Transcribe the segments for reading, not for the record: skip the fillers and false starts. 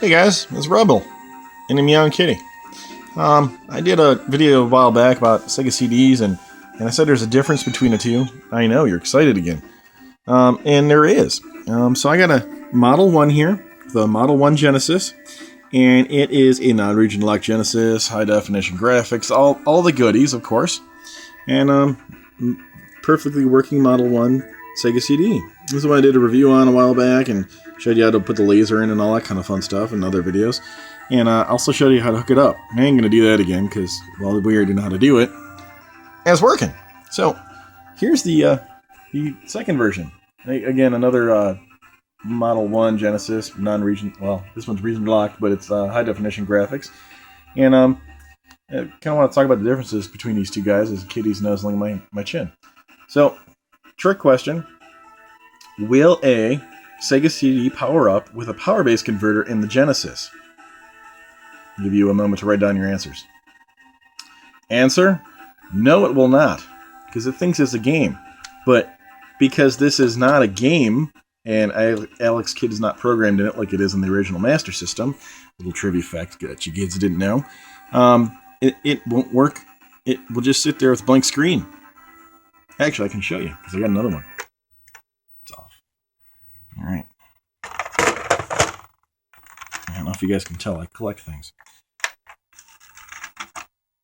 Hey guys, it's Rebel and a Meowing Kitty. I did a video a while back about Sega CDs and I said there's a difference between the two. I know, you're excited again. And there is. So I got a Model 1 here, the Model 1 Genesis, and it is a non-region locked Genesis, high definition graphics, all the goodies, of course, and perfectly working Model 1 Sega CD. This is what I did a review on a while back and showed you how to put the laser in and all that kind of fun stuff in other videos. And also showed you how to hook it up. I ain't going to do that again because, well, we already know how to do it. And it's working. So, here's the second version. Again, another Model 1 Genesis, non-region, well, this one's region locked, but it's high definition graphics. And I kind of want to talk about the differences between these two guys as Kitty's nuzzling my chin. So, trick question. Will a Sega CD power up with a power base converter in the Genesis? I'll give you a moment to write down your answers. Answer: no, it will not, because it thinks it's a game. But because this is not a game, and Alex Kidd is not programmed in it like it is in the original Master System, little trivia fact that you kids didn't know, it won't work. It will just sit there with a blank screen. Actually, I can show you, because I got another one. It's off. All right. I don't know if you guys can tell, I collect things.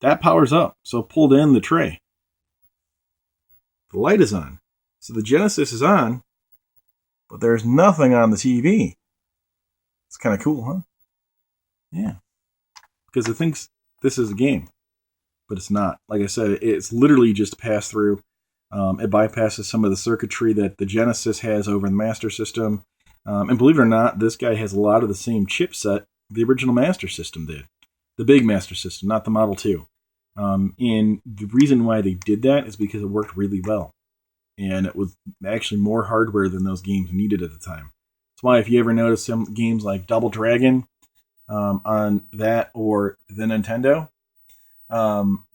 That powers up, so pulled in the tray. The light is on. So the Genesis is on, but there's nothing on the TV. It's kind of cool, huh? Yeah. Because it thinks this is a game, but it's not. Like I said, it's literally just a pass-through. It bypasses some of the circuitry that the Genesis has over the Master System. And believe it or not, this guy has a lot of the same chipset the original Master System did. The big Master System, not the Model 2. And the reason why they did that is because it worked really well. And it was actually more hardware than those games needed at the time. That's why if you ever notice some games like Double Dragon on that or the Nintendo,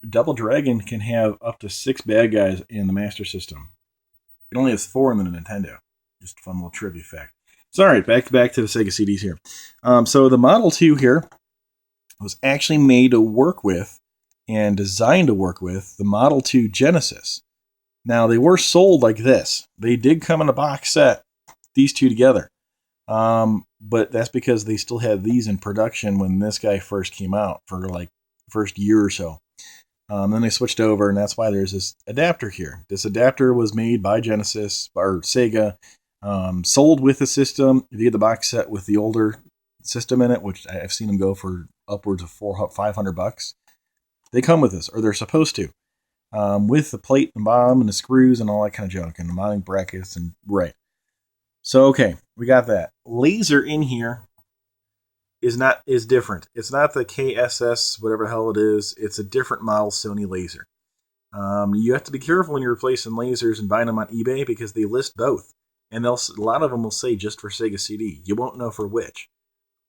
Double Dragon can have up to 6 bad guys in the Master System. It only has 4 in the Nintendo. Just a fun little trivia fact. So, all right, back to the Sega CDs here. So the Model 2 here was actually made to work with and designed to work with the Model 2 Genesis. Now, they were sold like this. They did come in a box set, these two together. But that's because they still had these in production when this guy first came out for like the first year or so. Then they switched over, and that's why there's this adapter here. This adapter was made by Genesis, or Sega, sold with the system. If you get the box set with the older system in it, which I've seen them go for upwards of $500, they come with this, or they're supposed to, with the plate and bottom and the screws and all that kind of junk and the mounting brackets and right. So okay, we got that. Laser in here is different. It's not the KSS, whatever the hell it is. It's a different model Sony laser. You have to be careful when you're replacing lasers and buying them on eBay because they list both. And a lot of them will say just for Sega CD. You won't know for which.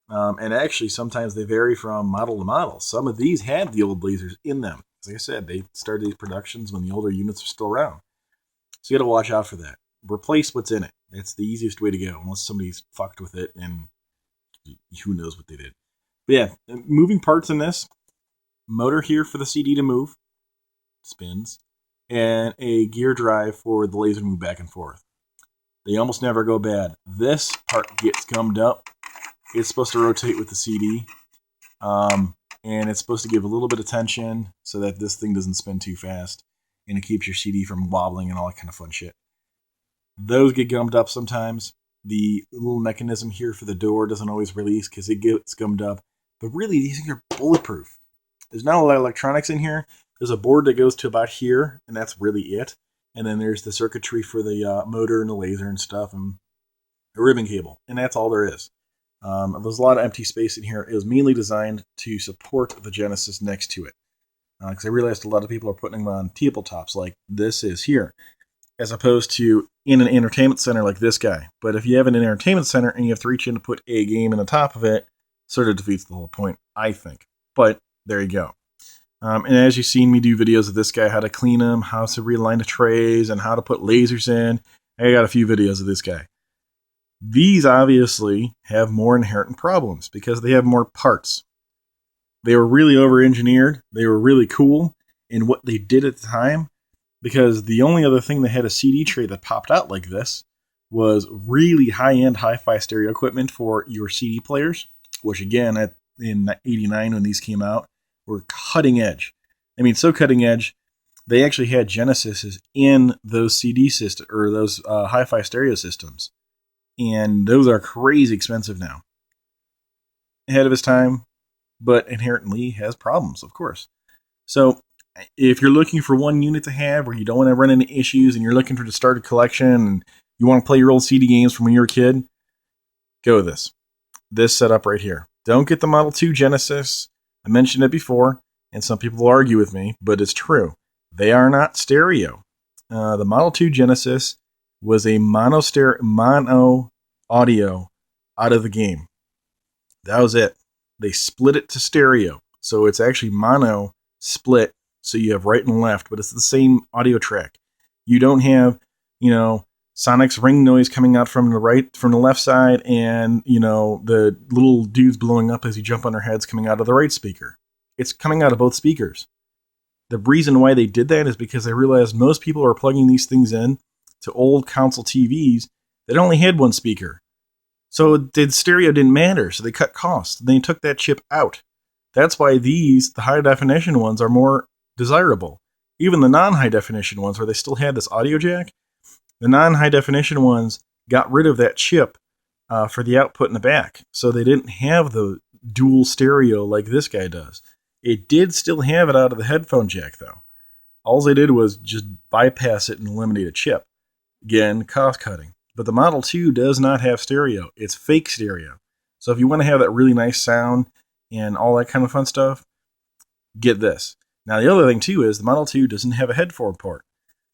And actually, sometimes they vary from model to model. Some of these had the old lasers in them. Like I said, they started these productions when the older units were still around. So you got to watch out for that. Replace what's in it. It's the easiest way to go, unless somebody's fucked with it and who knows what they did. But yeah, moving parts in this. Motor here for the CD to move. Spins. And a gear drive for the laser to move back and forth. They almost never go bad. This part gets gummed up. It's supposed to rotate with the CD. And it's supposed to give a little bit of tension so that this thing doesn't spin too fast. And it keeps your CD from wobbling and all that kind of fun shit. Those get gummed up sometimes. The little mechanism here for the door doesn't always release because it gets gummed up. But really, these things are bulletproof. There's not a lot of electronics in here. There's a board that goes to about here, and that's really it. And then there's the circuitry for the motor and the laser and stuff, and a ribbon cable. And that's all there is. There's a lot of empty space in here. It was mainly designed to support the Genesis next to it. Because I realized a lot of people are putting them on tabletops like this is here, as opposed to in an entertainment center like this guy. But if you have an entertainment center and you have to reach in to put a game in the top of it, sort of defeats the whole point, I think. But there you go. And as you've seen me do videos of this guy, how to clean them, how to realign the trays, and how to put lasers in, I got a few videos of this guy. These obviously have more inherent problems because they have more parts. They were really over-engineered. They were really cool in what they did at the time, because the only other thing that had a CD tray that popped out like this was really high-end hi-fi stereo equipment for your CD players, which again, in '89 when these came out, were cutting edge. I mean, so cutting edge, they actually had Genesises in those CD systems, or those hi-fi stereo systems. And those are crazy expensive now. Ahead of his time, but inherently has problems, of course. So if you're looking for one unit to have where you don't want to run into issues and you're looking to start a collection and you want to play your old CD games from when you were a kid, go with this. This setup right here. Don't get the Model 2 Genesis. I mentioned it before, and some people will argue with me, but it's true. They are not stereo. The Model 2 Genesis was a mono audio out of the game. That was it. They split it to stereo. So it's actually mono split, so you have right and left, but it's the same audio track. You don't have, Sonic's ring noise coming out from the left side, and, the little dudes blowing up as you jump on their heads coming out of the right speaker. It's coming out of both speakers. The reason why they did that is because they realized most people are plugging these things in to old console TVs that only had one speaker. So stereo didn't matter, so they cut costs. They took that chip out. That's why the high definition ones, are more desirable. Even the non-high definition ones, where they still had this audio jack, the non-high definition ones got rid of that chip for the output in the back. So they didn't have the dual stereo like this guy does. It did still have it out of the headphone jack, though. All they did was just bypass it and eliminate a chip. Again, cost cutting. But the Model 2 does not have stereo. It's fake stereo. So if you want to have that really nice sound and all that kind of fun stuff, get this. Now, the other thing, too, is the Model 2 doesn't have a headphone port.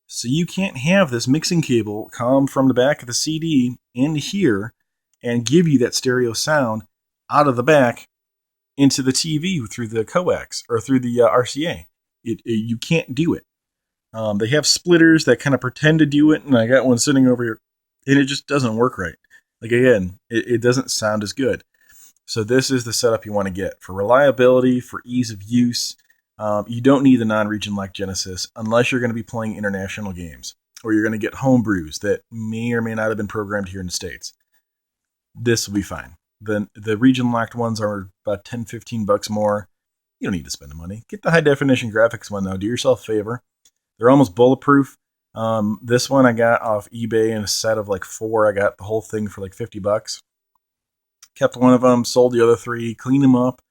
So you can't have this mixing cable come from the back of the CD into here and give you that stereo sound out of the back into the TV through the coax or through the RCA. You can't do it. They have splitters that kind of pretend to do it, and I got one sitting over here, and it just doesn't work right. Like, again, it doesn't sound as good. So this is the setup you want to get. For reliability, for ease of use, you don't need the non-region locked Genesis unless you're going to be playing international games, or you're going to get homebrews that may or may not have been programmed here in the States. This will be fine. The region locked ones are about $10-15 more. You don't need to spend the money. Get the high definition graphics one, though. Do yourself a favor. They're almost bulletproof. This one I got off eBay in a set of like 4. I got the whole thing for like $50. Kept one of them, sold the other 3, cleaned them up.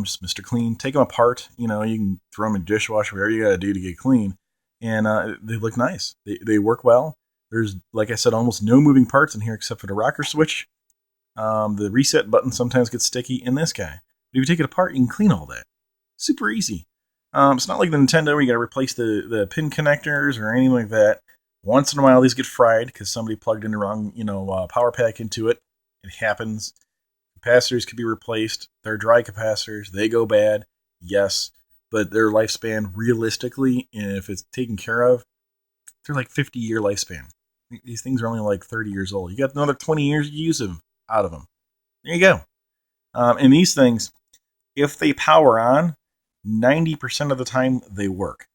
Just Mr. Clean. Take them apart. You can throw them in the dishwasher, whatever you got to do to get clean. And they look nice. They work well. There's, like I said, almost no moving parts in here except for the rocker switch. The reset button sometimes gets sticky in this guy. But if you take it apart, you can clean all that. Super easy. It's not like the Nintendo where you got to replace the pin connectors or anything like that. Once in a while, these get fried because somebody plugged in the wrong, power pack into it. It happens. Capacitors could be replaced. They're dry capacitors. They go bad. Yes. But their lifespan, realistically, and if it's taken care of, they're like 50-year lifespan. These things are only like 30 years old. You got another 20 years to use them out of them. There you go. And these things, if they power on, 90% of the time they work.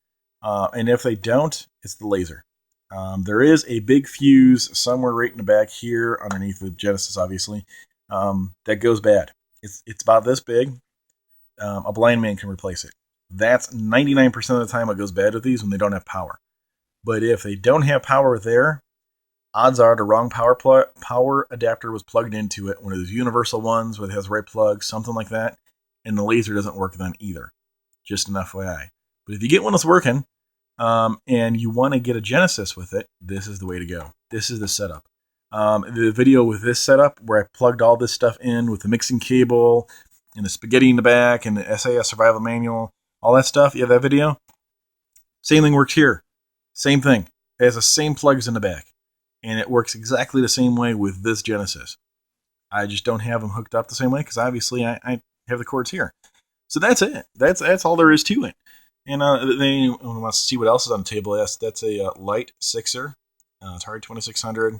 And if they don't, it's the laser. There is a big fuse somewhere right in the back here, underneath the Genesis, obviously, that goes bad. It's about this big. A blind man can replace it. That's 99% of the time it goes bad with these when they don't have power. But if they don't have power there, odds are the wrong power adapter was plugged into it, one of those universal ones where it has the right plug, something like that, and the laser doesn't work then either. Just an FYI. But if you get one that's working, and you want to get a Genesis with it, this is the way to go. This is the setup. The video with this setup, where I plugged all this stuff in with the mixing cable, and the spaghetti in the back, and the SAS survival manual, all that stuff, you have that video? Same thing works here. Same thing. It has the same plugs in the back. And it works exactly the same way with this Genesis. I just don't have them hooked up the same way, because obviously I have the cords here. So that's it. That's all there is to it. And anyone wants to see what else is on the table, that's a Light 6er, Atari 2600.